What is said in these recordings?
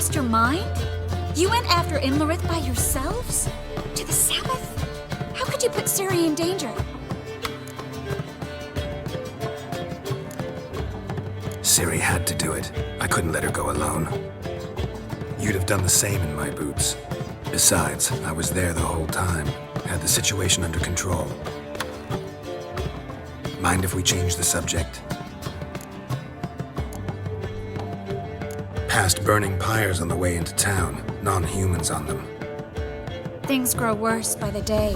lost your mind? You went after Imlerith by yourselves? To the Sabbath? How could you put Ciri in danger? Ciri had to do it. I couldn't let her go alone. You'd have done the same in my boots. Besides, I was there the whole time. Had the situation under control. Mind if we change the subject? Past burning pyres on the way into town. Non-humans on them. Things grow worse by the day.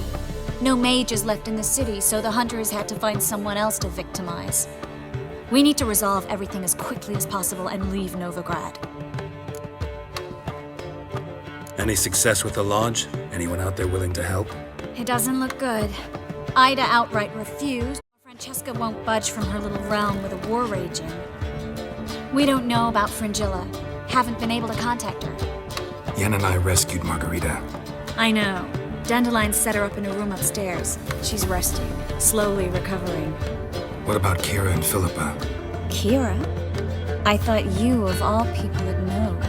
No mages left in the city, so the hunters had to find someone else to victimize. We need to resolve everything as quickly as possible and leave Novigrad. Any success with the Lodge? Anyone out there willing to help? It doesn't look good. Ida outright refused. Francesca won't budge from her little realm with a war raging. We don't know about Fringilla. Haven't been able to contact her. Yen and I rescued Margarita. I know. Dandelion set her up in a room upstairs. She's resting, slowly recovering. What about Kira and Philippa? Kira? I thought you, of all people, would know.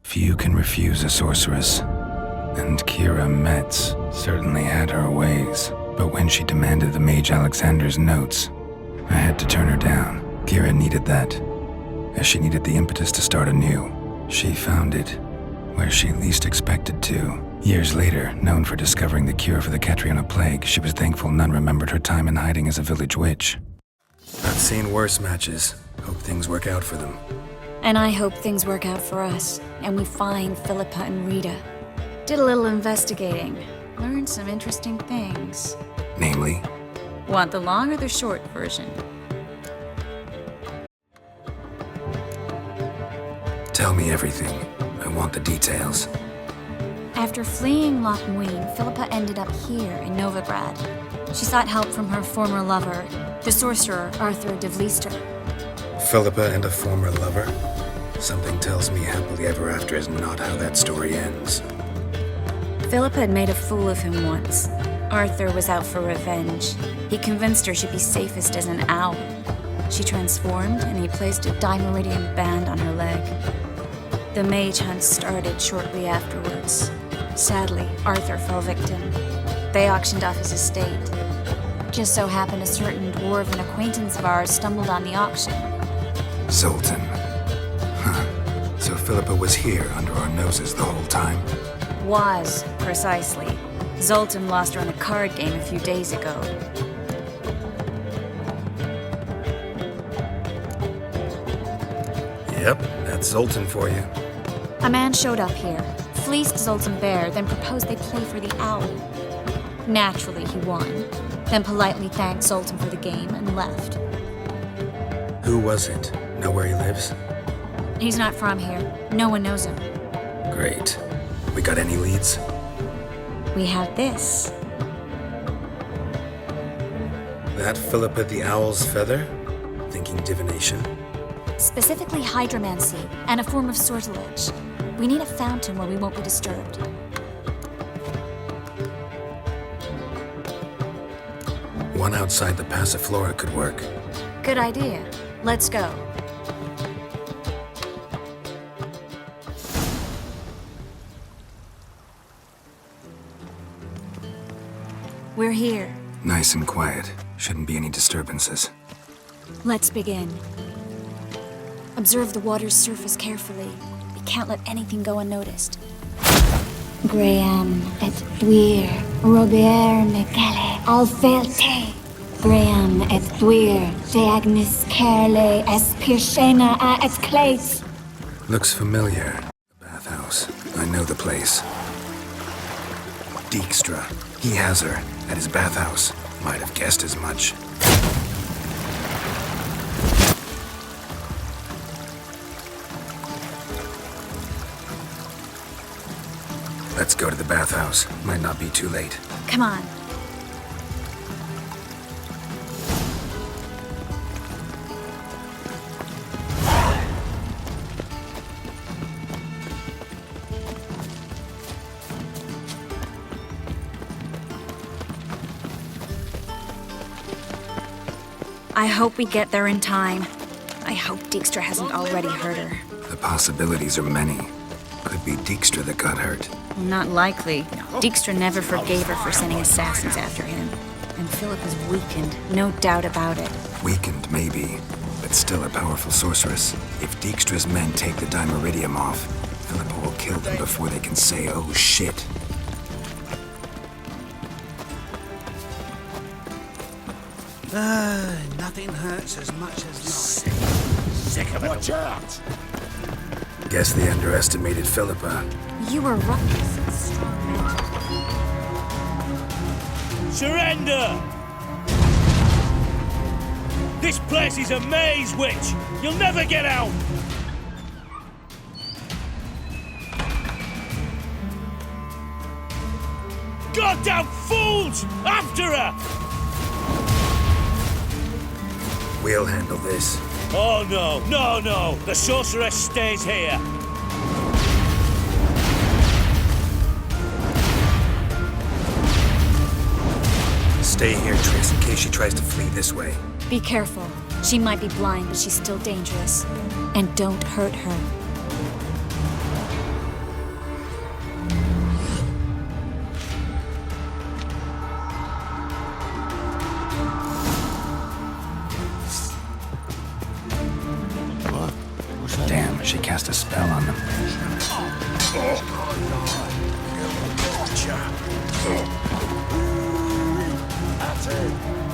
Few can refuse a sorceress. And Kira Metz certainly had her ways. But when she demanded the Mage Alexander's notes, I had to turn her down. Kira needed that, as she needed the impetus to start anew. She found it where she least expected to. Years later, known for discovering the cure for the Catriona plague, she was thankful none remembered her time in hiding as a village witch. I've seen worse matches. Hope things work out for them. And I hope things work out for us, and we find Philippa and Rita. Did a little investigating. Learned some interesting things. Namely? Want the long or the short version? Tell me everything. I want the details. After fleeing Loch Muin, Philippa ended up here in Novigrad. She sought help from her former lover, the sorcerer Arthur de Vlister. Philippa and a former lover? Something tells me happily ever after is not how that story ends. Philippa had made a fool of him once. Arthur was out for revenge. He convinced her she'd be safest as an owl. She transformed, and he placed a Dimeridian band on her leg. The mage hunt started shortly afterwards. Sadly, Arthur fell victim. They auctioned off his estate. Just so happened a certain dwarven acquaintance of ours stumbled on the auction. Zoltan. Huh. So Philippa was here under our noses the whole time? Was, precisely. Zoltan lost her in a card game a few days ago. Yep, that's Zoltan for you. A man showed up here, fleeced Zoltan bare, then proposed they play for the owl. Naturally, he won, then politely thanked Zoltan for the game and left. Who was it? Know where he lives? He's not from here. No one knows him. Great. We got any leads? We have this. That Philippa the Owl's feather? Thinking divination? Specifically hydromancy and a form of sortilege. We need a fountain where we won't be disturbed. One outside the Passiflora could work. Good idea. Let's go. We're here. Nice and quiet. Shouldn't be any disturbances. Let's begin. Observe the water's surface carefully. We can't let anything go unnoticed. Graham et Dwyer, Robert Mecale, Alfelte. Graham et Dwyer, de Agnes Kerle, es Pirshena a et Claes. Looks familiar. The bathhouse. I know the place. Dijkstra. He has her at his bathhouse. Might have guessed as much. Let's go to the bathhouse. Might not be too late. Come on. I hope we get there in time. I hope Dijkstra hasn't already heard her. The possibilities are many. Could be Dijkstra that got hurt. Not likely. Dijkstra never forgave her for sending assassins after him. And Philip is weakened, no doubt about it. Weakened, maybe, but still a powerful sorceress. If Dijkstra's men take the Dimeridium off, Philippa will kill them before they can say, oh shit. Nothing hurts as much as lying. Sick of it. Watch out! Guess they underestimated Philippa. You were right. Surrender! This place is a maze, witch! You'll never get out! Goddamn fools! After her! We'll handle this. Oh no, no, no! The sorceress stays here! Stay here, Triss, in case she tries to flee this way. Be careful. She might be blind, but she's still dangerous. And don't hurt her. Damn, she cast a spell on them.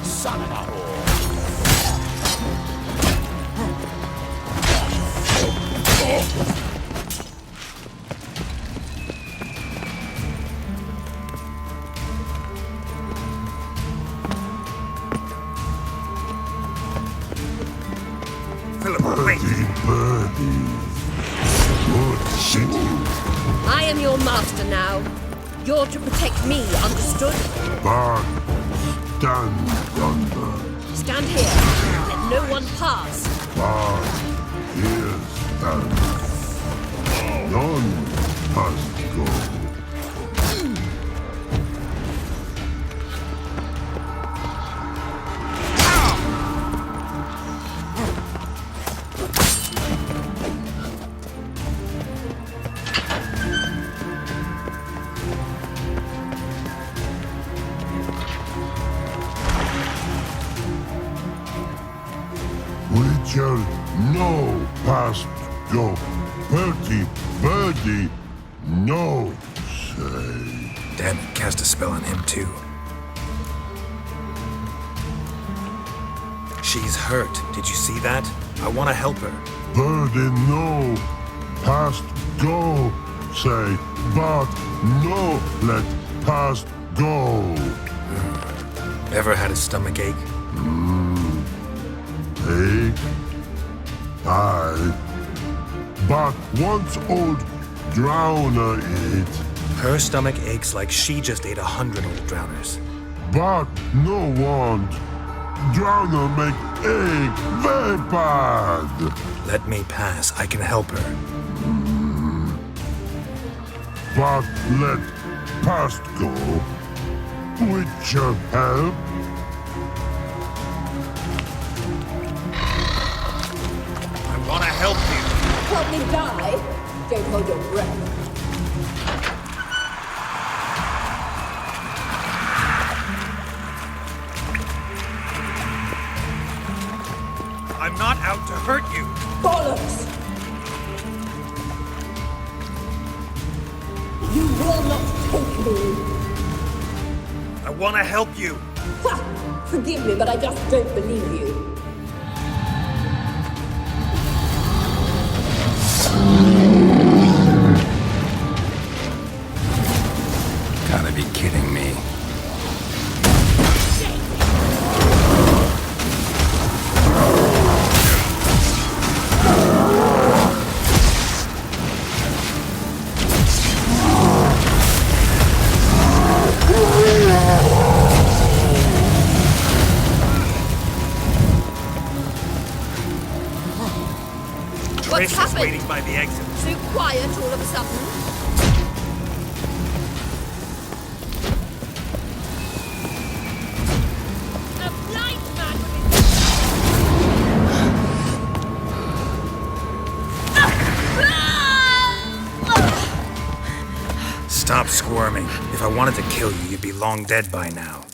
Son of a whore! Philippa, wait! Good shit. I am your master now. You're to protect me, understood? Bard, stand under. Stand here. Let no one pass. Bard, here stand. None must go. Witcher, no past go. Bertie, birdie, no say. Damn it, cast a spell on him too. She's hurt. Did you see that? I want to help her. Birdie, no past go. Say, but no let past go. Ever had a stomach ache? Ache? Aye. But once old drowner ate, Her stomach aches like she just ate 100 old drowners. but no want. Drowner make ache very bad. Let me pass. I can help her. But let past go. Witcher help. I want to help you. Help me die. Don't hold your breath. I'm not out to hurt you. Bollocks! You will not take me. I want to help you. Ha! Forgive me, but I just don't believe you. Gotta be kidding me. What's Trish is happened? waiting by the exit. So quiet all of a sudden. A blind man would be... Stop squirming. If I wanted to kill you, you'd be long dead by now.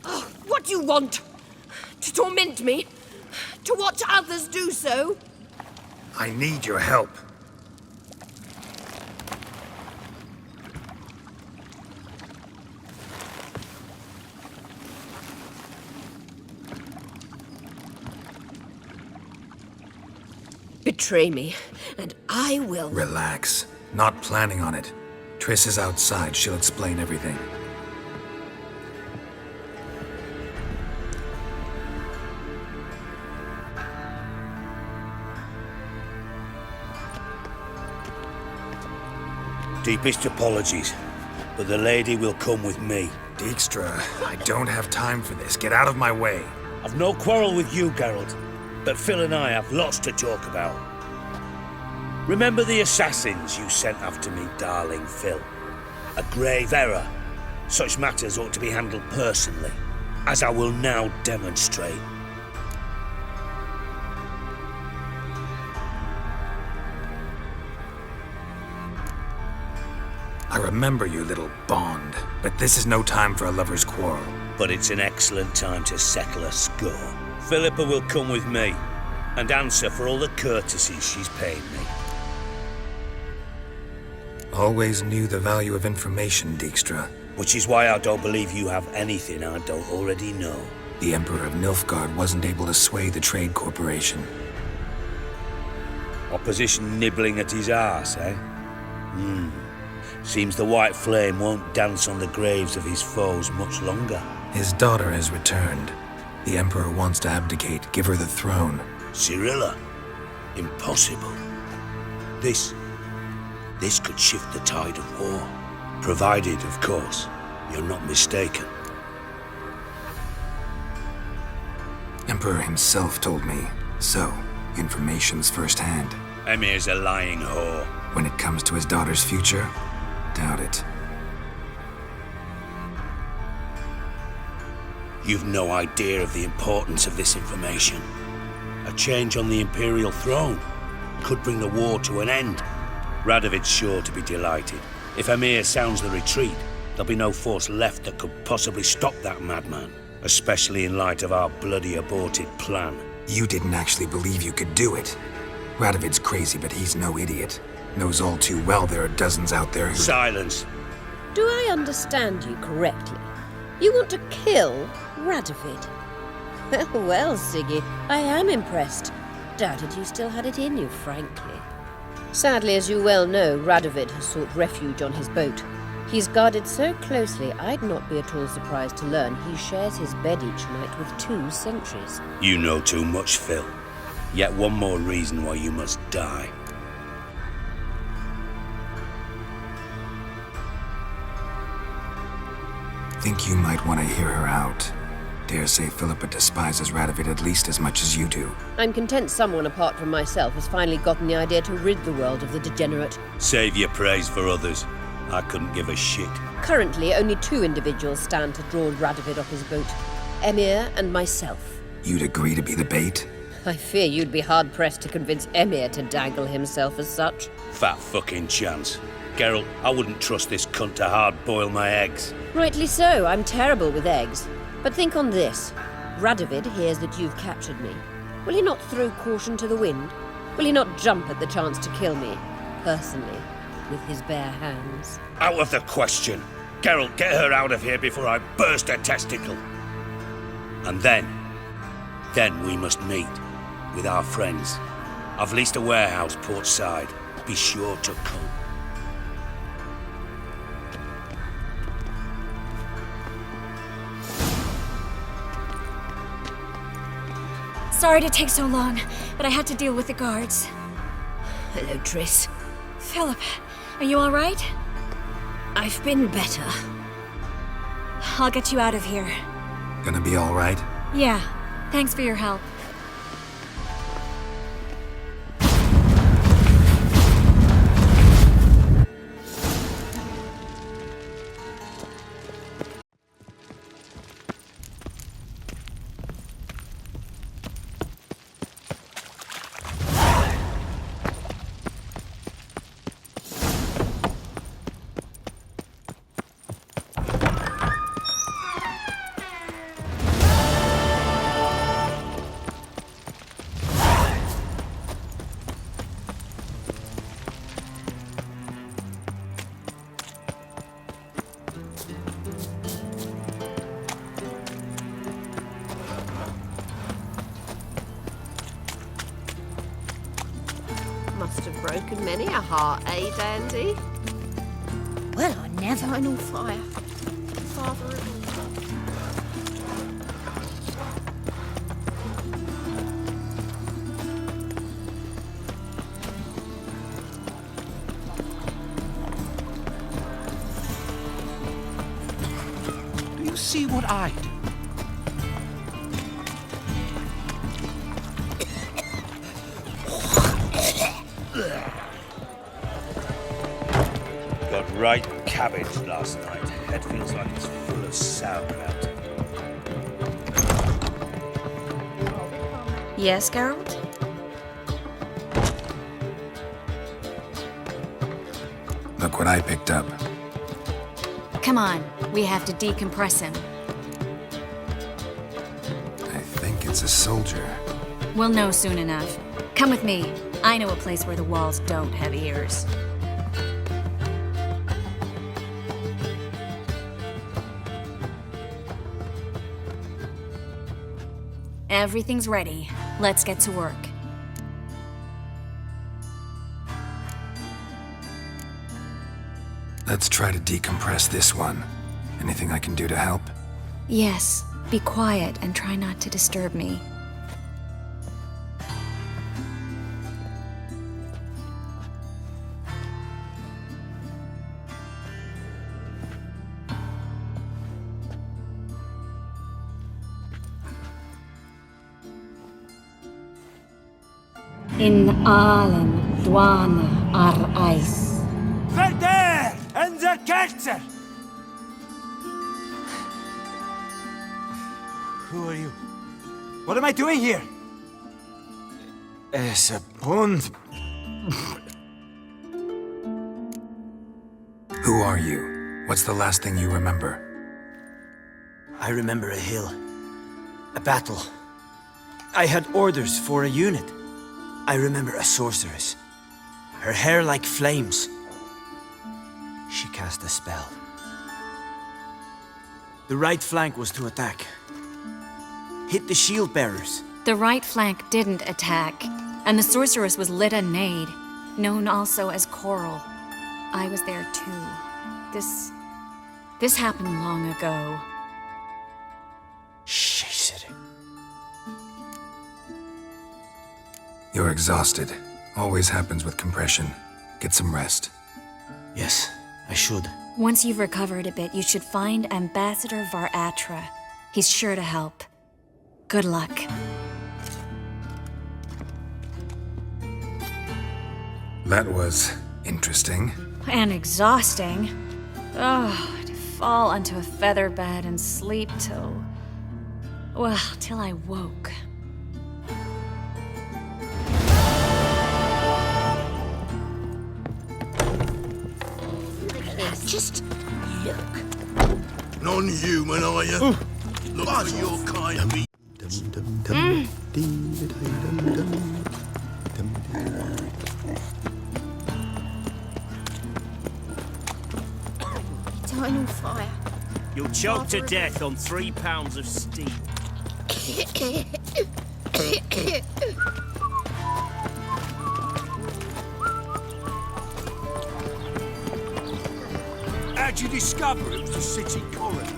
Oh, what do you want? To torment me? To watch others do so? I need your help. Betray me, and I will. Relax. Not planning on it. Triss is outside. She'll explain everything. Deepest apologies, but the lady will come with me. Dijkstra, I don't have time for this. Get out of my way. I've no quarrel with you, Geralt, but Phil and I have lots to talk about. Remember the assassins you sent after me, darling Phil? A grave error. Such matters ought to be handled personally, as I will now demonstrate. I remember you, little Bond, but this is no time for a lover's quarrel. But it's an excellent time to settle a score. Philippa will come with me, and answer for all the courtesies she's paid me. Always knew the value of information, Dijkstra. Which is why I don't believe you have anything I don't already know. The Emperor of Nilfgaard wasn't able to sway the Trade Corporation. Opposition nibbling at his arse, eh? Seems the White Flame won't dance on the graves of his foes much longer. His daughter has returned. The Emperor wants to abdicate, give her the throne. Cirilla? Impossible. This could shift the tide of war. Provided, of course, you're not mistaken. Emperor himself told me. So, information's firsthand. Emir's a lying whore. When it comes to his daughter's future, doubt it. You've no idea of the importance of this information. A change on the Imperial throne could bring the war to an end. Radovid's sure to be delighted. If Emir sounds the retreat, there'll be no force left that could possibly stop that madman. Especially in light of our bloody aborted plan. You didn't actually believe you could do it. Radovid's crazy, but he's no idiot. Knows all too well there are dozens out there who... Silence! Do I understand you correctly? You want to kill Radovid? Well, Siggy, I am impressed. Doubted you still had it in you, frankly. Sadly, as you well know, Radovid has sought refuge on his boat. He's guarded so closely, I'd not be at all surprised to learn he shares his bed each night with 2 sentries. You know too much, Phil. Yet one more reason why you must die. Think you might want to hear her out. Dare say Philippa despises Radovid at least as much as you do. I'm content someone apart from myself has finally gotten the idea to rid the world of the degenerate. Save your praise for others. I couldn't give a shit. Currently, only 2 individuals stand to draw Radovid off his boat. Emir and myself. You'd agree to be the bait? I fear you'd be hard-pressed to convince Emir to dangle himself as such. Fat fucking chance. Geralt, I wouldn't trust this cunt to hard-boil my eggs. Rightly so, I'm terrible with eggs. But think on this. Radovid hears that you've captured me. Will he not throw caution to the wind? Will he not jump at the chance to kill me, personally, with his bare hands? Out of the question. Geralt, get her out of here before I burst a testicle. And then we must meet with our friends. I've leased a warehouse port side. Be sure to come. Sorry to take so long, but I had to deal with the guards. Hello, Triss. Philip, are you all right? I've been better. I'll get you out of here. Gonna be all right? Yeah, thanks for your help. broken many a heart, eh, Dandy? Well, I never. Eternal fire. Father of all. Do you see what I do? Got right cabbage last night. Head feels like it's full of sauerkraut. Yes, Geralt? Look what I picked up. Come on, we have to decompress him. I think it's a soldier. We'll know soon enough. Come with me. I know a place where the walls don't have ears. Everything's ready. Let's get to work. Let's try to decompress this one. Anything I can do to help? Yes, be quiet and try not to disturb me. In Allen, Dwana, ar Eis. Verder! And the Kerzer! Who are you? What am I doing here? Es a bond. Who are you? What's the last thing you remember? I remember a hill. A battle. I had orders for a unit. I remember a sorceress. Her hair like flames. She cast a spell. The right flank was to attack. Hit the shield bearers. The right flank didn't attack, and the sorceress was Lyda Nade, known also as Coral. I was there too. This happened long ago. Chase it. You're exhausted. Always happens with compression. Get some rest. Yes, I should. Once you've recovered a bit, you should find Ambassador Var-Atra. He's sure to help. Good luck. That was interesting. And exhausting. Oh, to fall onto a feather bed and sleep till... well, till I woke. Just look. Non-human, are you? Look for your kind of me. Eternal fire. You'll choke to death on 3 pounds of steam. How'd you discover it was a city corridor?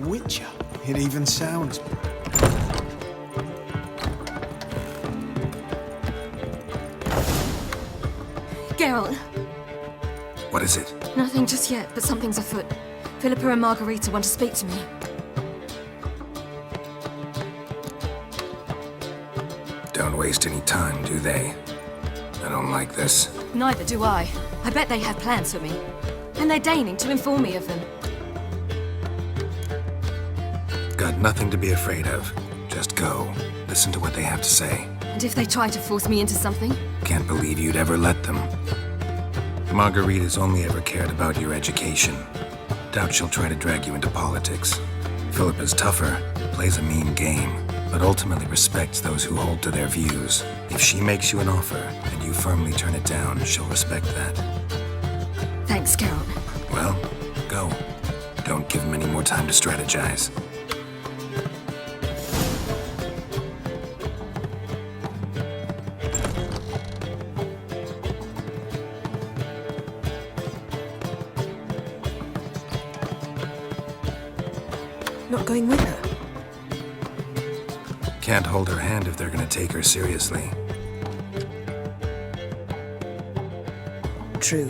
Witcher. It even sounds. Geralt, What is it? nothing just yet, but something's afoot. Philippa and Margarita want to speak to me. Don't waste any time, do they? I don't like this. Neither do I. I bet they have plans for me. And they're deigning to inform me of them. Got nothing to be afraid of. Just go. Listen to what they have to say. And if they try to force me into something? Can't believe you'd ever let them. Margarita's only ever cared about your education. Doubt she'll try to drag you into politics. Philippa's tougher, plays a mean game, but ultimately respects those who hold to their views. If she makes you an offer and you firmly turn it down, she'll respect that. Thanks, Geralt. Well, Go. Don't give him any more time to strategize. Not going with her? Can't hold her hand if they're gonna take her seriously. True.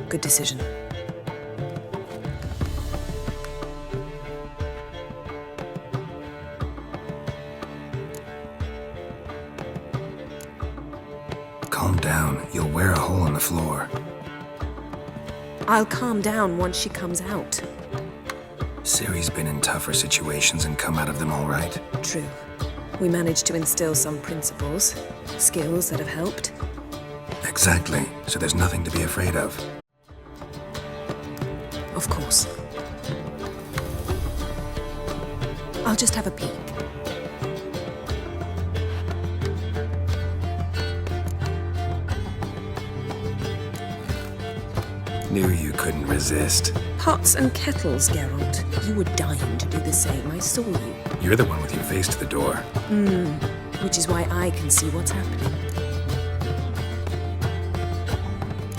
Good decision. Calm down. You'll wear a hole in the floor. I'll calm down once she comes out. Ciri's been in tougher situations and come out of them all right. True. We managed to instill some principles, skills that have helped. Exactly. So there's nothing to be afraid of. Of course. I'll just have a peek. Knew you couldn't resist. Pots and kettles, Geralt. You were dying to do the same. I saw you. You're the one with your face to the door. Which is why I can see what's happening.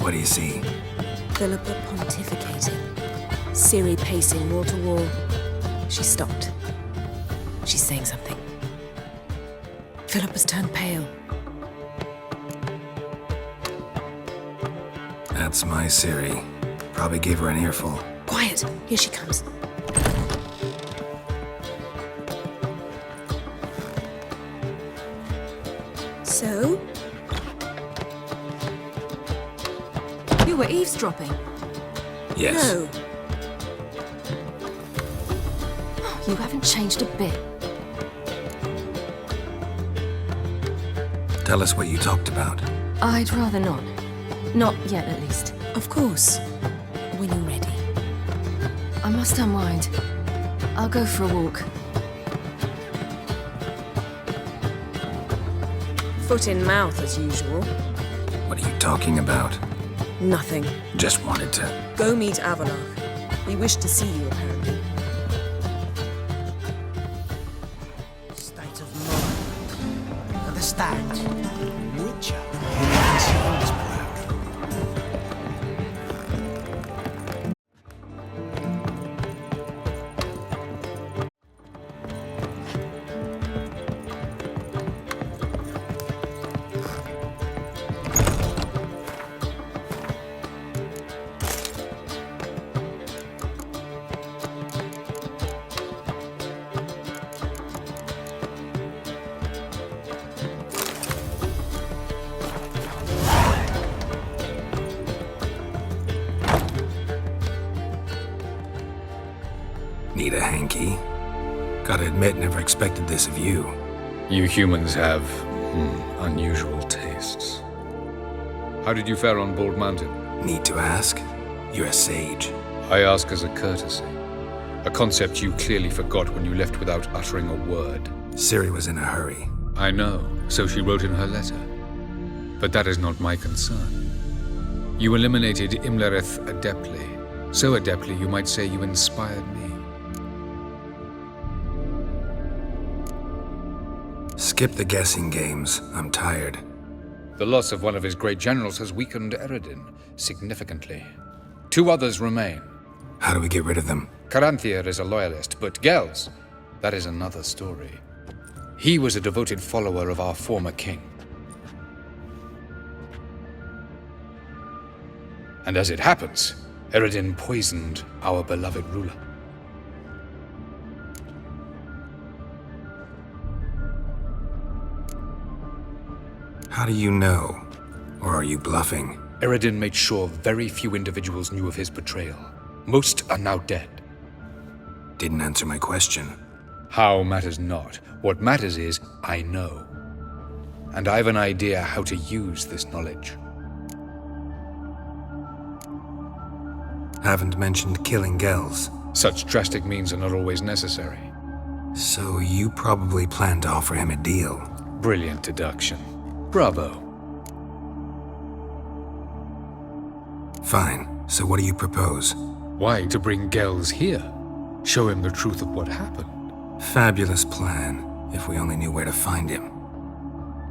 What do you see? Philippa pontificating. Ciri pacing wall to wall. She stopped. She's saying something. Philippa's turned pale. That's my Ciri. Probably gave her an earful. Quiet! Here she comes. So? You were eavesdropping. Yes. No. You haven't changed a bit. Tell us what you talked about. I'd rather not. Not yet, at least. Of course. When you're ready. I must unwind. I'll go for a walk. Foot in mouth, as usual. What are you talking about? Nothing. Just wanted to... Go meet Avalach. He wished to see you, apparently. State of mind. Understand? Witcher. Who makes sounds proud. Need a hanky? Gotta admit, never expected this of you. You humans have unusual tastes. How did you fare on Bald Mountain? Need to ask? You're a sage. I ask as a courtesy. A concept you clearly forgot when you left without uttering a word. Ciri was in a hurry. I know, so she wrote in her letter. But that is not my concern. You eliminated Imlerith adeptly. So adeptly, you might say you inspired me. Skip the guessing games. I'm tired. The loss of one of his great generals has weakened Eredin significantly. 2 others remain. How do we get rid of them? Caranthier is a loyalist, but Gels, that is another story. He was a devoted follower of our former king. And as it happens, Eredin poisoned our beloved ruler. How do you know? Or are you bluffing? Eredin made sure very few individuals knew of his betrayal. Most are now dead. Didn't answer my question. How matters not. What matters is, I know. And I have an idea how to use this knowledge. Haven't mentioned killing Gels. Such drastic means are not always necessary. So you probably plan to offer him a deal. Brilliant deduction. Bravo. Fine. So what do you propose? Why, to bring Gels here? Show him the truth of what happened. Fabulous plan, if we only knew where to find him.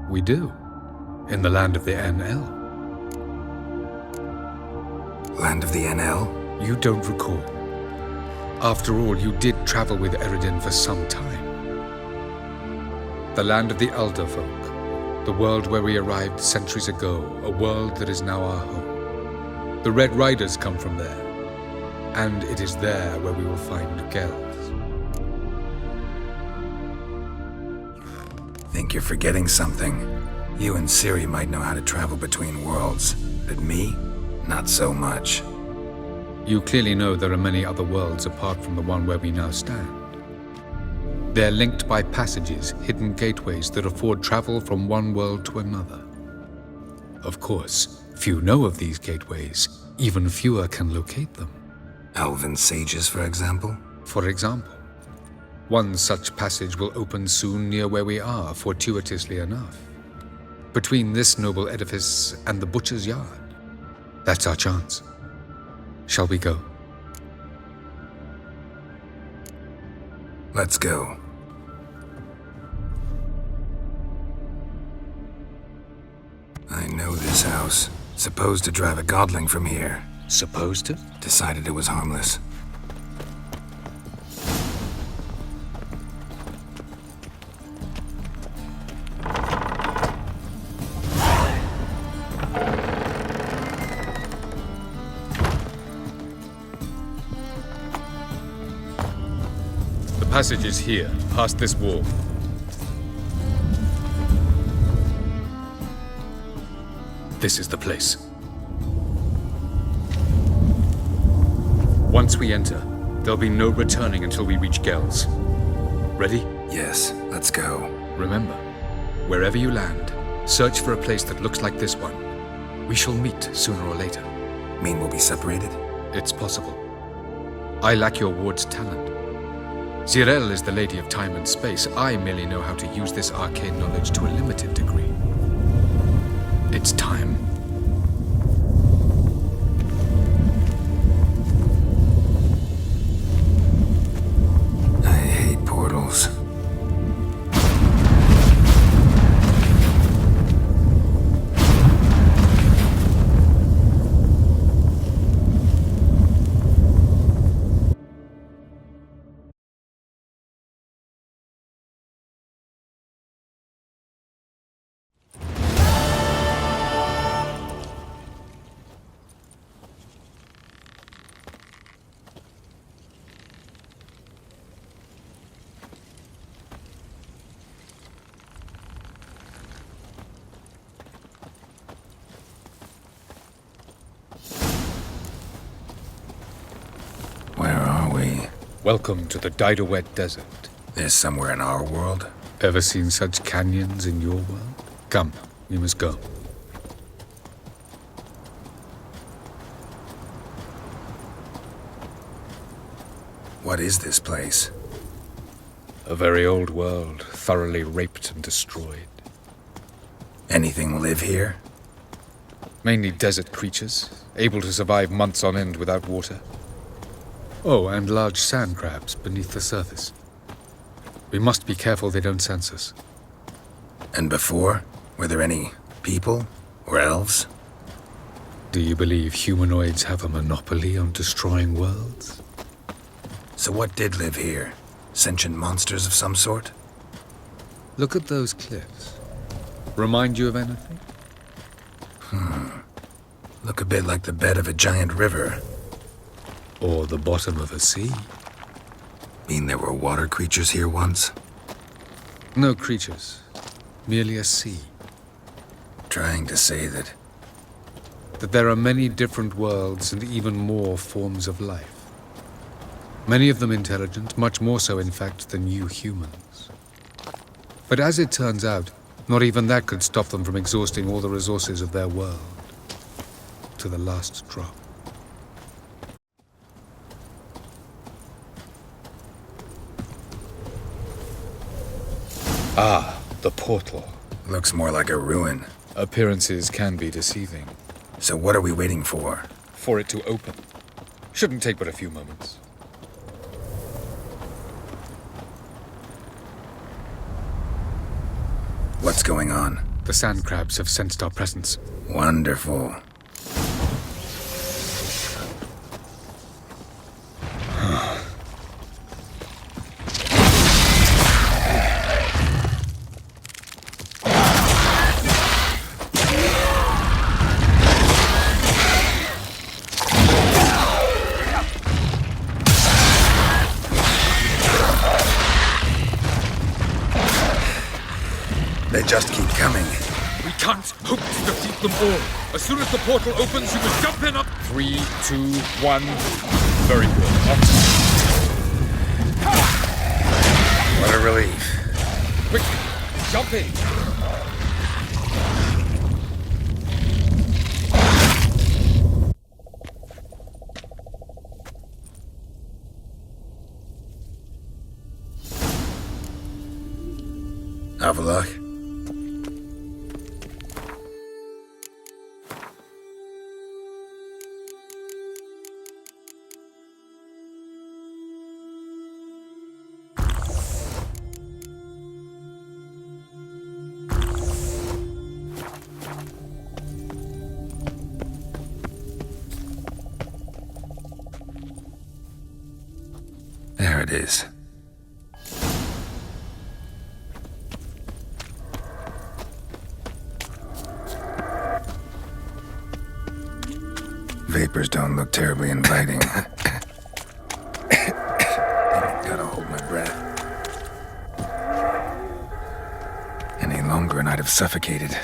We do. In the land of the NL. Land of the NL? You don't recall. After all, you did travel with Eredin for some time. The land of the Elder Folk. The world where we arrived centuries ago. A world that is now our home. The Red Riders come from there. And it is there where we will find Gels. Think you're forgetting something. You and Ciri might know how to travel between worlds, but me? Not so much. You clearly know there are many other worlds apart from the one where we now stand. They're linked by passages, hidden gateways that afford travel from one world to another. Of course, few know of these gateways. Even fewer can locate them. Elven sages, for example? For example. One such passage will open soon near where we are, fortuitously enough. Between this noble edifice and the butcher's yard. That's our chance. Shall we go? Let's go. I know this house. Supposed to drive a godling from here. Supposed to? Decided it was harmless. The passage is here, past this wall. This is the place. Once we enter, there'll be no returning until we reach Gels. Ready? Yes, let's go. Remember, wherever you land, search for a place that looks like this one. We shall meet sooner or later. Mean we'll be separated? It's possible. I lack your ward's talent. Zirel is the Lady of Time and Space. I merely know how to use this arcane knowledge to a limited degree. It's time. I hate portals. Where are we? Welcome to the Didowet Desert. This somewhere in our world? Ever seen such canyons in your world? Come, we must go. What is this place? A very old world, thoroughly raped and destroyed. Anything live here? Mainly desert creatures, able to survive months on end without water. Oh, and large sand crabs beneath the surface. We must be careful they don't sense us. And before? Were there any people? Or elves? Do you believe humanoids have a monopoly on destroying worlds? So what did live here? Sentient monsters of some sort? Look at those cliffs. Remind you of anything? Look a bit like the bed of a giant river. Or the bottom of a sea. Mean there were water creatures here once? No creatures. Merely a sea. Trying to say that There are many different worlds and even more forms of life. Many of them intelligent, much more so in fact than you humans. But as it turns out, not even that could stop them from exhausting all the resources of their world. To the last drop. Ah, the portal. looks more like a ruin. Appearances can be deceiving. So what are we waiting for? For it to open. Shouldn't take but a few moments. What's going on? The sand crabs have sensed our presence. Wonderful. They just keep coming. We can't hope to defeat them all. As soon as the portal opens, you must jump in up. 3, 2, 1. Very good. What a relief. Quick, jump in. Avalok? There it is. Vapors don't look terribly inviting. Gotta hold my breath. Any longer and I'd have suffocated.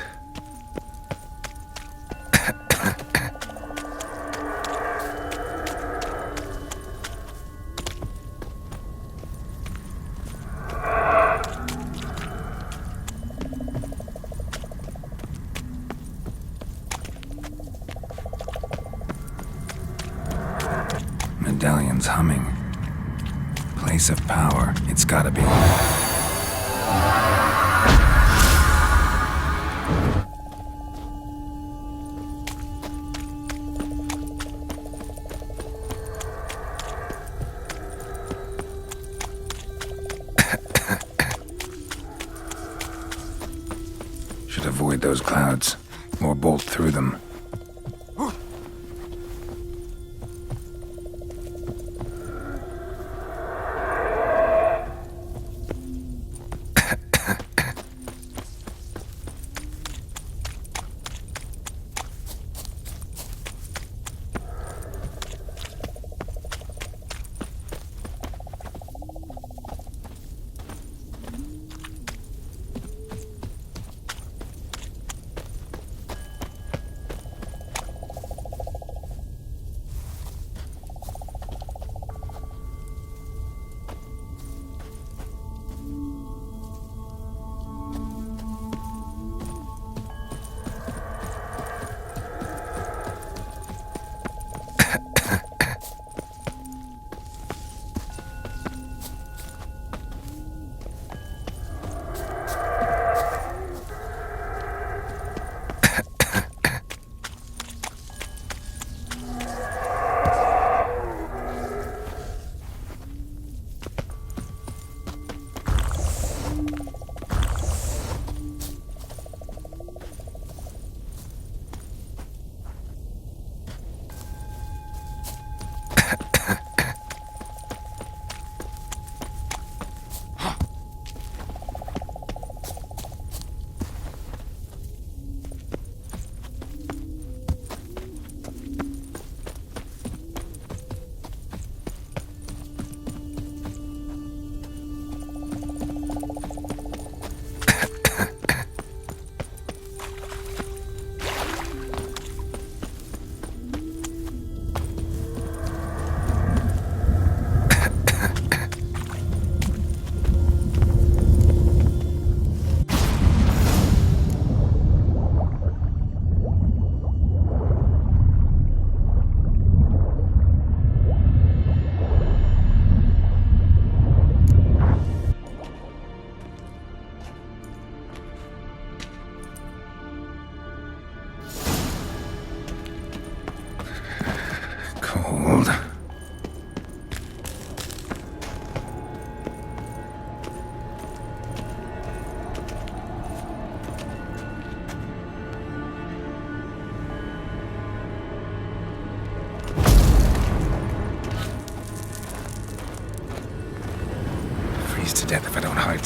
Medallion's humming. Place of power. It's gotta be. Should avoid those clouds, or bolt through them.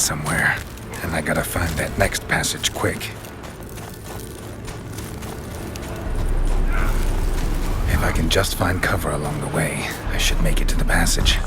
somewhere, and I gotta find that next passage quick. If I can just find cover along the way, I should make it to the passage.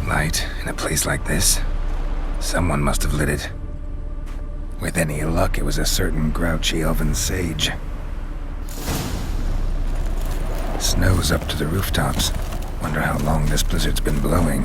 Light in a place like this? Someone must have lit it. With any luck, it was a certain grouchy elven sage. Snow's up to the rooftops. Wonder how long this blizzard's been blowing.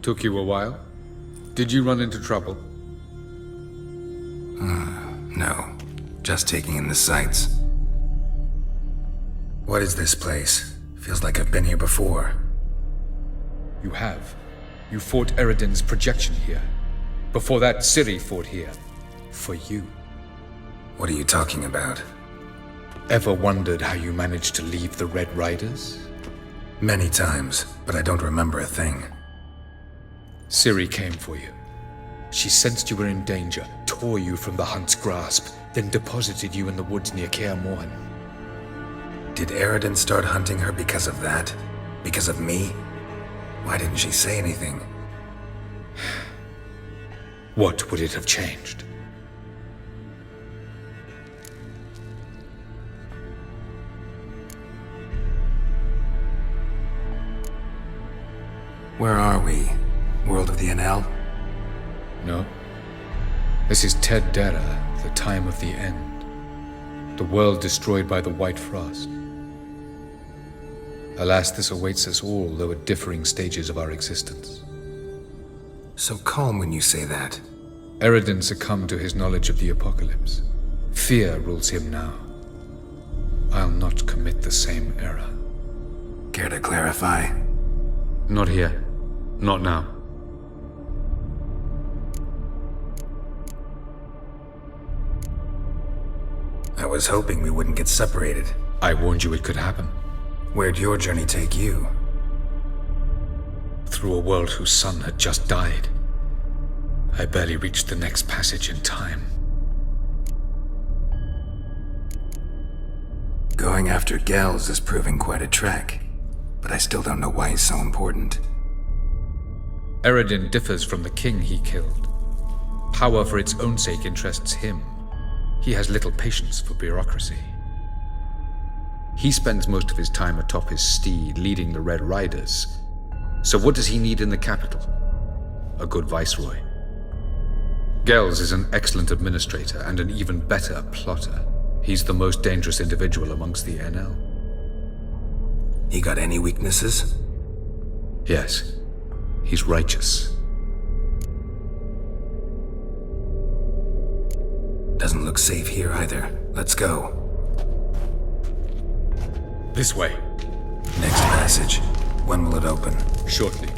Took you a while? Did you run into trouble? No. Just taking in the sights. What is this place? Feels like I've been here before. You have. You fought Eredin's projection here. Before that, Ciri fought here. For you. What are you talking about? Ever wondered how you managed to leave the Red Riders? Many times, but I don't remember a thing. Ciri came for you. She sensed you were in danger, tore you from the Hunt's grasp, then deposited you in the woods near Kaer Morhen. Did Eredin start hunting her because of that? Because of me? Why didn't she say anything? What would it have changed? Where are we? World of the Enel? No. This is Ted Dara, the time of the end. The world destroyed by the White Frost. Alas, this awaits us all, though at differing stages of our existence. So calm when you say that. Eredin succumbed to his knowledge of the apocalypse. Fear rules him now. I'll not commit the same error. Care to clarify? Not here. Not now. I was hoping we wouldn't get separated. I warned you it could happen. Where'd your journey take you? Through a world whose sun had just died. I barely reached the next passage in time. Going after Gels is proving quite a trek, but I still don't know why he's so important. Eredin differs from the king he killed. Power for its own sake interests him. He has little patience for bureaucracy. He spends most of his time atop his steed, leading the Red Riders. So what does he need in the capital? A good viceroy. Gels is an excellent administrator and an even better plotter. He's the most dangerous individual amongst the Enel. He got any weaknesses? Yes. He's righteous. Doesn't look safe here either. Let's go. This way. Next passage. When will it open? Shortly.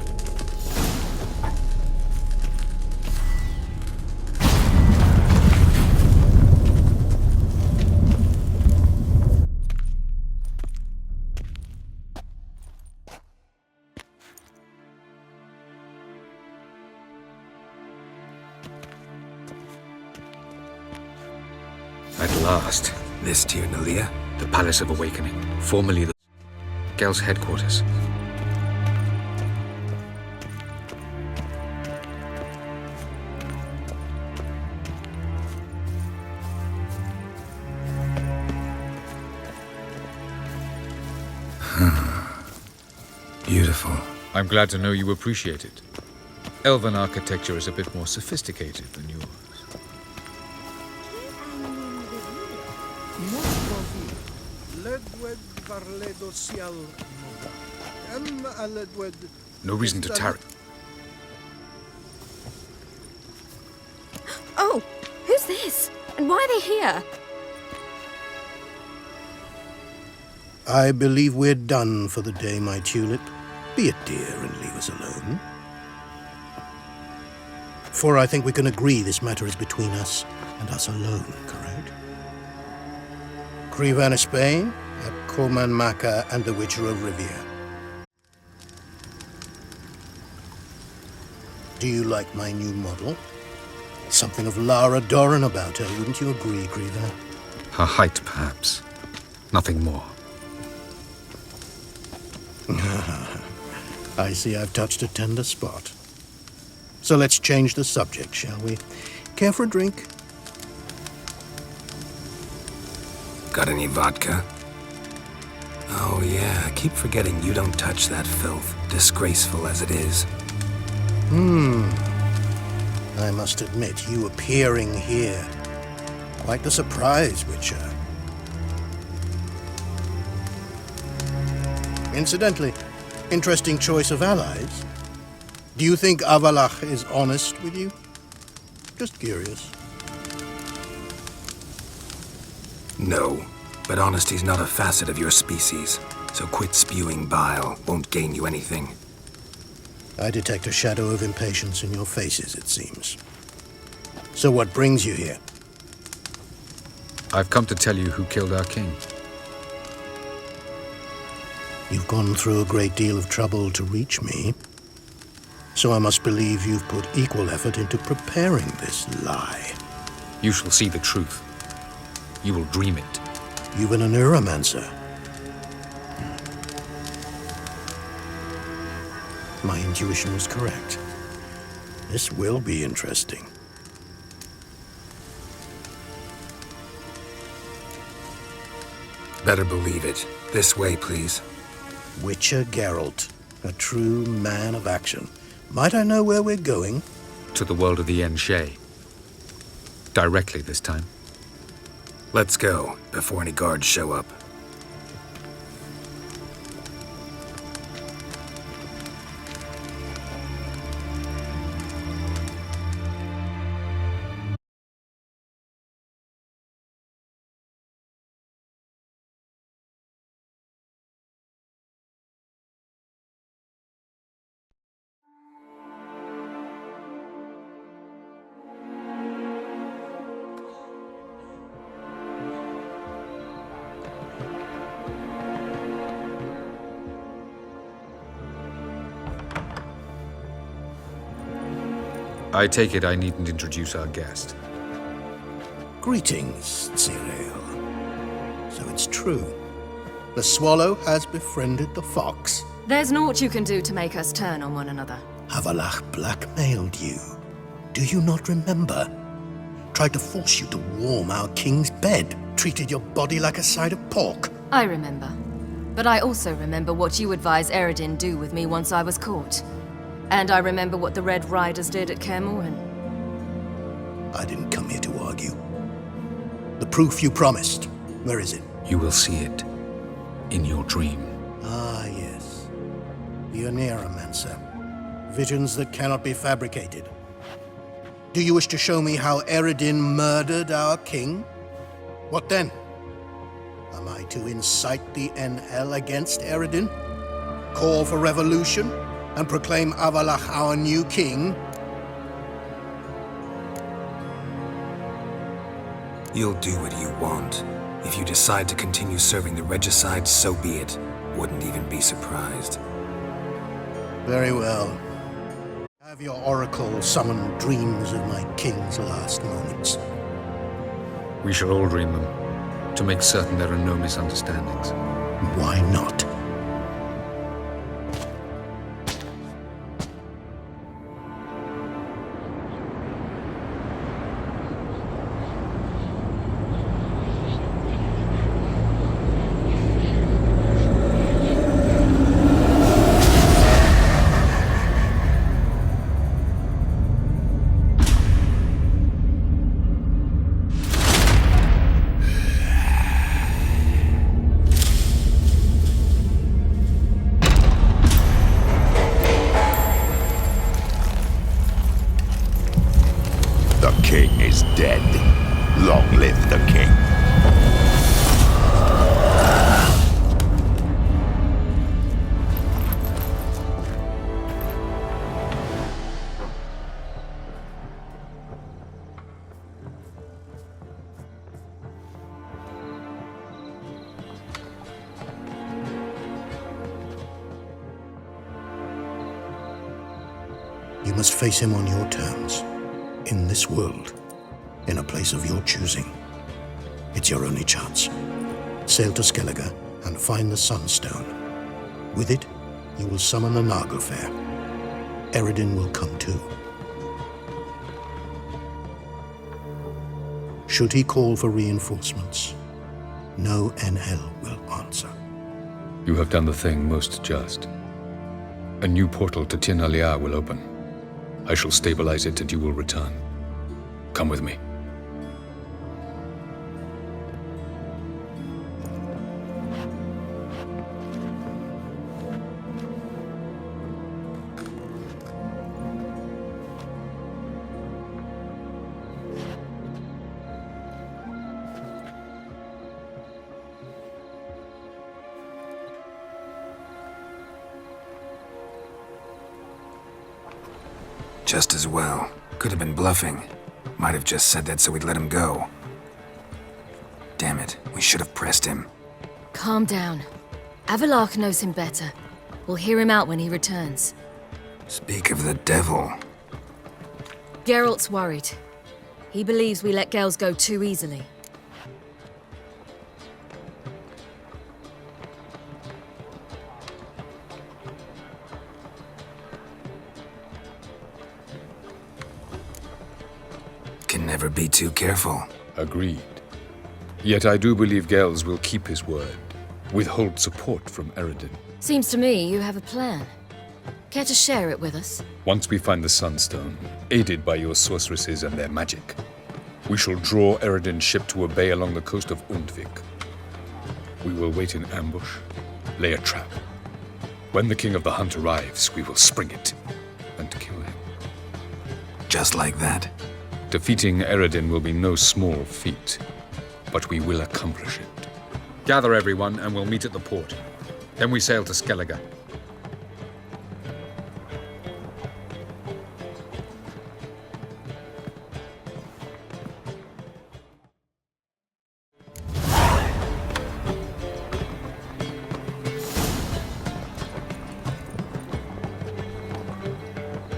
At last. This Tyr Nalia? The Palace of Awakening, formerly the Gel's headquarters. Beautiful. I'm glad to know you appreciate it. Elven architecture is a bit more sophisticated than yours. No reason to tarry. Oh, who's this? And why are they here? I believe we're done for the day, my tulip. Be a dear and leave us alone. For I think we can agree this matter is between us and us alone, correct? Krivan Spain, Coman Maka, and the Witcher of Rivia. Do you like my new model? Something of Lara Doran about her, wouldn't you agree, Krivan? Her height, perhaps. Nothing more. I see I've touched a tender spot. So let's change the subject, shall we? Care for a drink? Got any vodka? Oh yeah, I keep forgetting you don't touch that filth, disgraceful as it is. I must admit, you appearing here, quite the surprise, Witcher. Incidentally, interesting choice of allies. Do you think Avallac'h is honest with you? Just curious. No, but honesty's not a facet of your species, so quit spewing bile, won't gain you anything. I detect a shadow of impatience in your faces, it seems. So what brings you here? I've come to tell you who killed our king. You've gone through a great deal of trouble to reach me, so I must believe you've put equal effort into preparing this lie. You shall see the truth. You will dream it. You've been a neuromancer. My intuition was correct. This will be interesting. Better believe it. This way, please. Witcher Geralt, a true man of action. Might I know where we're going? To the world of the Enshe. Directly this time. Let's go, before any guards show up. I take it I needn't introduce our guest. Greetings, Cyril. So it's true. The swallow has befriended the fox. There's naught you can do to make us turn on one another. Avallac'h blackmailed you. Do you not remember? Tried to force you to warm our king's bed. Treated your body like a side of pork. I remember. But I also remember what you advised Eredin do with me once I was caught. And I remember what the Red Riders did at Kaer Morhen. I didn't come here to argue. The proof you promised, where is it? You will see it in your dream. Ah, yes. The Oneiromancer. Visions that cannot be fabricated. Do you wish to show me how Eredin murdered our king? What then? Am I to incite the NL against Eredin? Call for revolution? And proclaim Avalach our new king? You'll do what you want. If you decide to continue serving the regicide, so be it. Wouldn't even be surprised. Very well. Have your oracle summon dreams of my king's last moments. We shall all dream them, to make certain there are no misunderstandings. Why not? The king is dead. Long live the king. You must face him on your terms. In this world, in a place of your choosing. It's your only chance. Sail to Skellige and find the Sunstone. With it, you will summon the Naglfar. Eredin will come too. Should he call for reinforcements, no NL will answer. You have done the thing most just. A new portal to Tir na Liar will open. I shall stabilize it and you will return. Come with me. Just as well. Could have been bluffing. Might have just said that so we'd let him go. Damn it, we should have pressed him. Calm down. Avalach knows him better. We'll hear him out when he returns. Speak of the devil. Geralt's worried. He believes we let Gels go too easily. Can never be too careful. Agreed. Yet I do believe Gels will keep his word. Withhold support from Eredin. Seems to me you have a plan. Care to share it with us? Once we find the Sunstone, aided by your sorceresses and their magic, we shall draw Eredin's ship to a bay along the coast of Undvik. We will wait in ambush, lay a trap. When the King of the Hunt arrives, we will spring it and kill him. Just like that? Defeating Eredin will be no small feat, but we will accomplish it. Gather everyone and we'll meet at the port. Then we sail to Skellige.